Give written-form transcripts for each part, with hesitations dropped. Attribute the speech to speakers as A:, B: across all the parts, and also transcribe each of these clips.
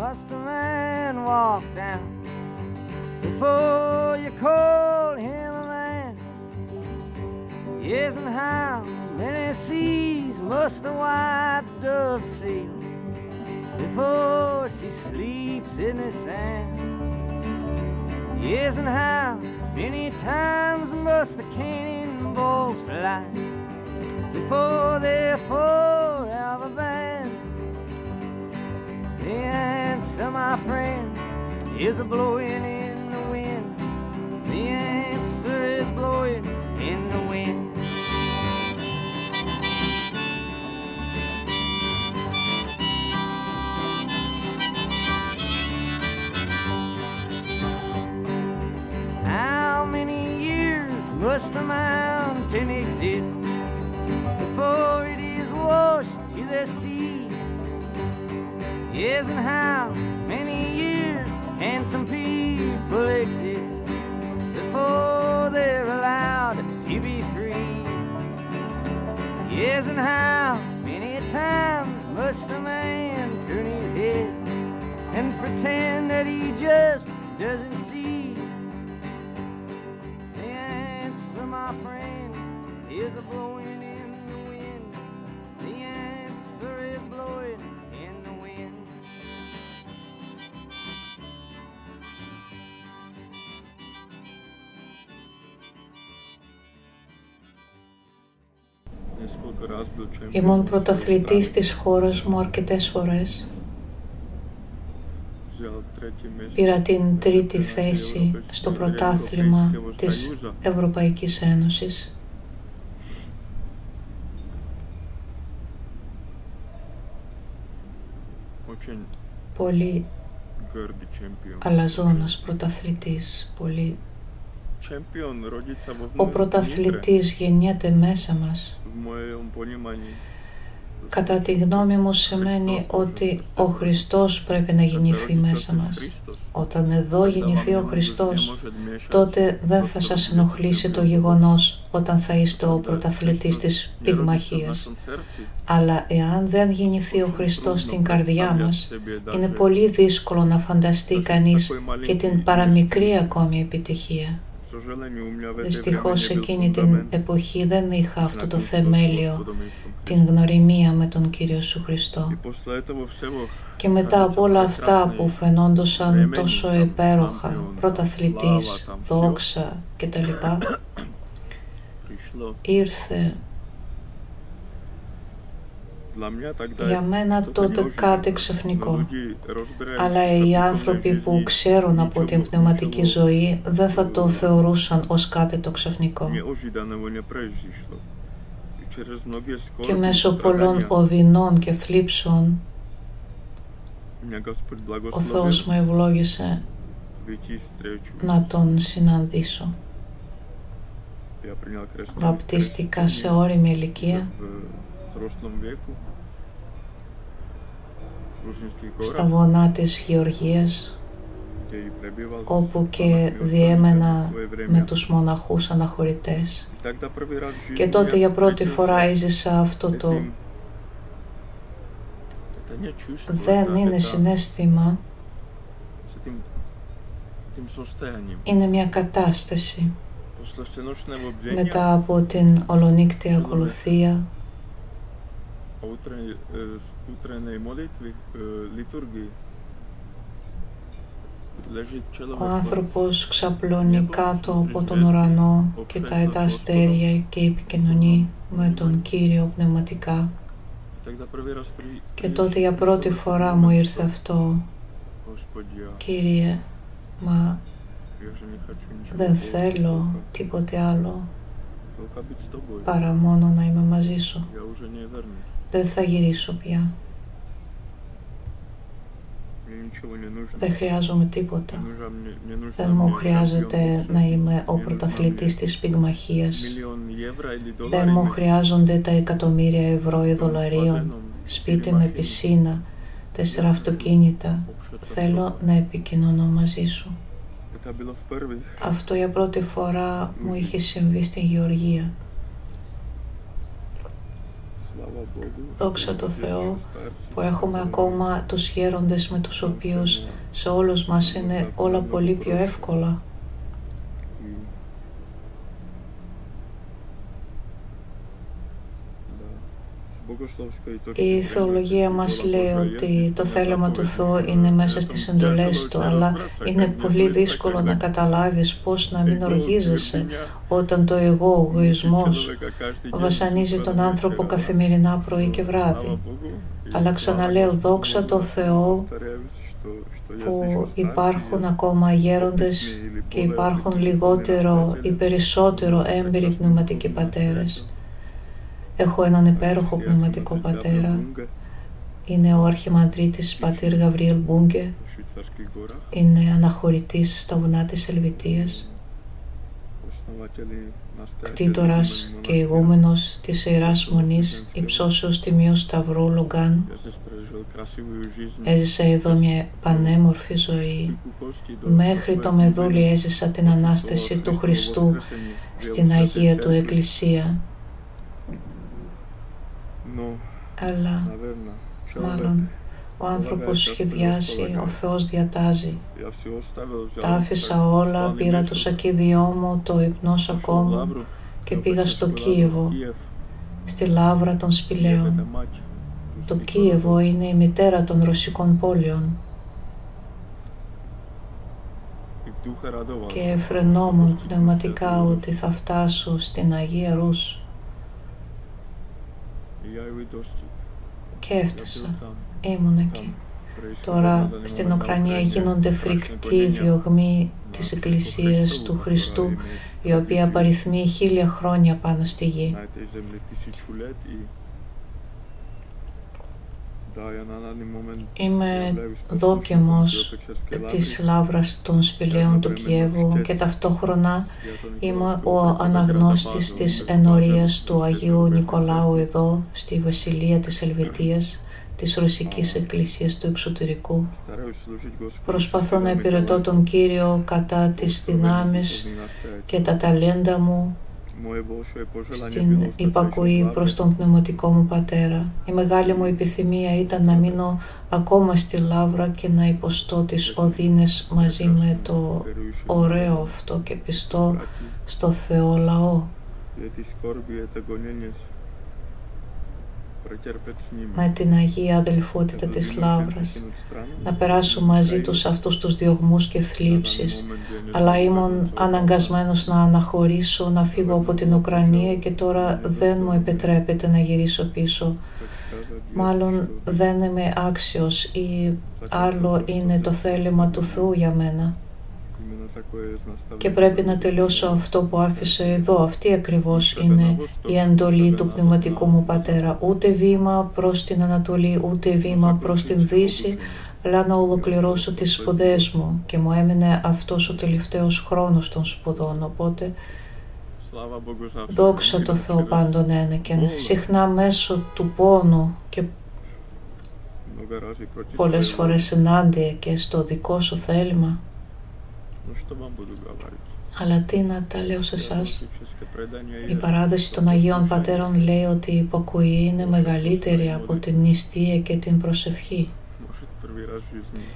A: must a man walk down before you call him a man? Yes, and how many seas must a white dove sail before she sleeps in the sand? Yes, and how many times must the cannonballs fly before they're forever banned? The answer, my friend, is a blowing in the wind. The answer is blowing in the wind. How many years must a mountain exist before it is washed to the sea? Yes, and how many years can some people exist before they're allowed to be free? Yes, and how many times must a man turn his head and pretend that he just doesn't see? The answer, my friend, is a blowing in the wind. The answer is blowing in the wind.
B: Ήμουν πρωταθλητής της χώρας μου αρκετές φορές. Πήρα την τρίτη θέση στο πρωτάθλημα της Ευρωπαϊκής Ένωσης. Πολύ αλαζόνας πρωταθλητής, πολύ. Ο πρωταθλητής γεννιέται μέσα μας. Κατά τη γνώμη μου σημαίνει ότι ο Χριστός πρέπει να γεννηθεί μέσα μας. Όταν εδώ γεννηθεί ο Χριστός, τότε δεν θα σας ενοχλήσει το γεγονός όταν θα είστε ο πρωταθλητής της πυγμαχίας. Αλλά εάν δεν γεννηθεί ο Χριστός στην καρδιά μας, είναι πολύ δύσκολο να φανταστεί κανείς και την παραμικρή ακόμη επιτυχία. Δυστυχώς εκείνη την εποχή δεν είχα αυτό το θεμέλιο, την γνωριμία με τον Κύριο Σου Χριστό. Και μετά από όλα αυτά που φαινόντουσαν τόσο υπέροχα, πρωταθλητής, δόξα κτλ, ήρθε για μένα τότε κάτι ξαφνικό. Αλλά οι άνθρωποι που ξέρουν από την πνευματική ζωή δεν θα το θεωρούσαν ως κάτι το ξαφνικό. Και μέσω πολλών οδυνών και θλίψεων ο Θεός μου ευλόγησε να τον συναντήσω. Βαπτίστηκα σε όριμη ηλικία στα βουνά της Γεωργίας, όπου και διέμενα με τους μοναχούς αναχωρητές. Και τότε για πρώτη φορά έζησα αυτό το... Δεν είναι συναίσθημα, είναι μια κατάσταση. Μετά από την ολονύκτια ακολουθία, ο άνθρωπος ξαπλώνει κάτω από τον ουρανό, κοιτάει τα αστέρια και επικοινωνεί με τον Κύριο πνευματικά. Και τότε για πρώτη φορά μου ήρθε αυτό: Κύριε, μα δεν θέλω τίποτε άλλο παρά μόνο να είμαι μαζί Σου. Δεν θα γυρίσω πια. Δεν χρειάζομαι τίποτα. Δεν μου χρειάζεται να είμαι ο πρωταθλητής της πυγμαχίας. Δεν μου χρειάζονται τα εκατομμύρια ευρώ ή δολαρίων, σπίτι με πισίνα, 4 αυτοκίνητα. Θέλω να επικοινωνώ μαζί Σου. Αυτό για πρώτη φορά μου είχε συμβεί στην Γεωργία. Δόξα τω Θεώ που έχουμε ακόμα τους γέροντες με τους οποίους σε όλους μας είναι όλα πολύ πιο εύκολα. Η θεολογία μας λέει ότι το θέλημα του Θεού είναι μέσα στις εντολές Του, αλλά είναι πολύ δύσκολο να καταλάβεις πώς να μην οργίζεσαι όταν το εγώ, ο εγωισμός, βασανίζει τον άνθρωπο καθημερινά πρωί και βράδυ. Αλλά ξαναλέω, δόξα τω Θεώ που υπάρχουν ακόμα γέροντες και υπάρχουν λιγότερο ή περισσότερο έμπειροι πνευματικοί πατέρες. Έχω έναν υπέροχο πνευματικό πατέρα. Είναι ο αρχιμανδρίτης πατήρ Γαβριέλ Μπούγκε. Είναι αναχωρητής στα βουνά της Ελβητίας. Κτήτορας και ηγούμενος της Ιεράς Μονής Υψώσεως Τιμίου Σταυρού Λογκάν. Έζησα εδώ μια πανέμορφη ζωή. Μέχρι το μεδούλι έζησα την Ανάσταση του Χριστού στην Αγία Του Εκκλησία. Αλλά μάλλον ο άνθρωπος σχεδιάζει, ο Θεός διατάζει. Τα άφησα όλα, πήρα το σακίδιό μου, το υπνό σακό μου και πήγα στο Κίεβο, στη Λαύρα των Σπηλαίων. Το Κίεβο είναι η μητέρα των ρωσικών πόλεων. Και φρενόμουν πνευματικά ότι θα φτάσω στην Αγία Ρούς. Και έφτασα. Ήμουν εκεί. Τώρα στην Ουκρανία γίνονται φρικτοί διωγμοί της Εκκλησίας του Χριστού, η οποία απαριθμεί 1000 χρόνια πάνω στη γη. Είμαι δόκιμος της Λαύρας των Σπηλαίων του Κιέβου και ταυτόχρονα είμαι ο αναγνώστης της ενορίας του Αγίου Νικολάου εδώ, στη Βασιλεία της Ελβητίας, της Ρωσικής Εκκλησίας του Εξωτερικού. Προσπαθώ να υπηρετώ τον Κύριο κατά τις δυνάμεις και τα ταλέντα μου στην υπακοή προς τον πνευματικό μου πατέρα. Η μεγάλη μου επιθυμία ήταν να μείνω ακόμα στη Λαύρα και να υποστώ τις οδύνες μαζί με το ωραίο αυτό και πιστό στο Θεό λαό. Με την Αγία Αδελφότητα της Λαύρας, να περάσω μαζί τους αυτούς τους διωγμούς και θλίψεις, αλλά ήμουν αναγκασμένος να αναχωρήσω, να φύγω από την Ουκρανία και τώρα δεν μου επιτρέπεται να γυρίσω πίσω. Μάλλον δεν είμαι άξιος ή άλλο είναι το θέλημα του Θεού για μένα. Και πρέπει να τελειώσω αυτό που άφησα εδώ. Αυτή ακριβώς είναι η εντολή του πνευματικού μου πατέρα. Ούτε βήμα προς την Ανατολή, ούτε βήμα προς την Δύση, αλλά να ολοκληρώσω τις σπουδές μου. Και μου έμεινε αυτός ο τελευταίος χρόνος των σπουδών. Οπότε, δόξα τω Θεώ πάντων ένεκεν. Συχνά μέσω του πόνου και πολλές φορές ενάντια και στο δικό σου θέλημα. Αλλά τι να τα λέω σε εσάς. Η παράδοση των Αγίων Πατέρων λέει ότι η υπακοή είναι μεγαλύτερη από την νηστεία και την προσευχή.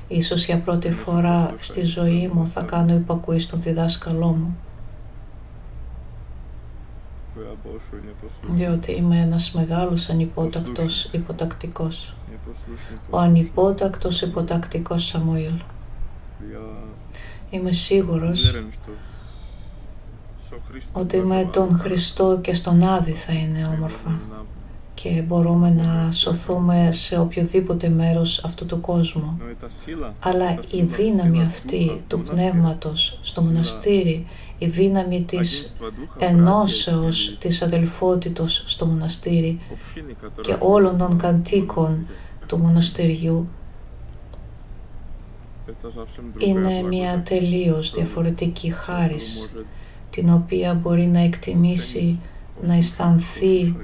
B: Ίσως για πρώτη φορά στη ζωή μου θα κάνω υπακοή στον διδάσκαλό μου, διότι είμαι ένας μεγάλος ανυπότακτος υποτακτικός. Ο ανυπότακτος υποτακτικός Σαμουήλ. Είμαι σίγουρος ότι με τον Χριστό και στον Άδη θα είναι όμορφα και μπορούμε να σωθούμε σε οποιοδήποτε μέρος αυτού του κόσμου. Αλλά η δύναμη αυτή του Πνεύματος στο μοναστήρι, η δύναμη της ενώσεως, της αδελφότητος στο μοναστήρι και όλων των κατοίκων του μοναστηριού, είναι μια τελείως διαφορετική χάρις, την οποία μπορεί να εκτιμήσει, να αισθανθεί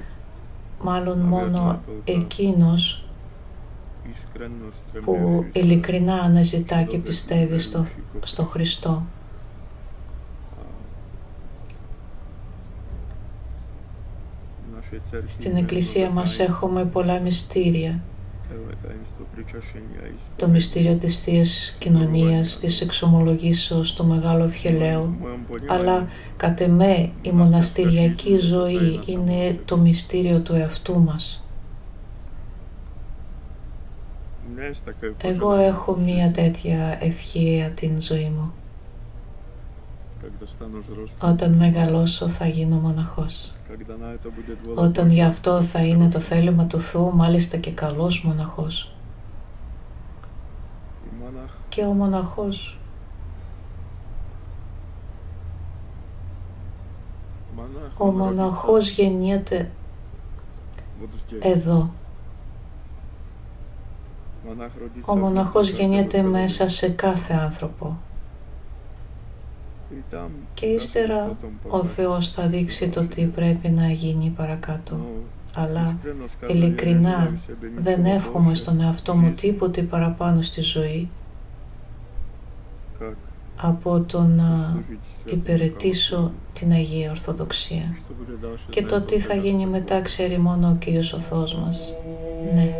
B: μάλλον μόνο εκείνος που ειλικρινά αναζητά και πιστεύει στο Χριστό. Στην Εκκλησία μας έχουμε πολλά μυστήρια. Το μυστήριο της Θείας Κοινωνίας, της εξομολογήσεως του Μεγάλου Ευχελαίου, αλλά κατ' εμέ η μοναστηριακή ζωή είναι το μυστήριο του εαυτού μας. Εγώ έχω μία τέτοια ευχή για την ζωή μου. Όταν μεγαλώσω θα γίνω μοναχός. Όταν γι' αυτό θα είναι το θέλημα του Θεού, μάλιστα και καλός μοναχός. Και ο μοναχός γεννιέται εδώ. Ο μοναχός γεννιέται μέσα σε κάθε άνθρωπο. Και ύστερα ο Θεός θα δείξει το τι πρέπει να γίνει παρακάτω. Αλλά ειλικρινά δεν εύχομαι στον εαυτό μου τίποτε παραπάνω στη ζωή από το να υπηρετήσω την Αγία Ορθοδοξία. Και το τι θα γίνει μετά ξέρει μόνο ο Κύριος ο Θεός μας. Ναι.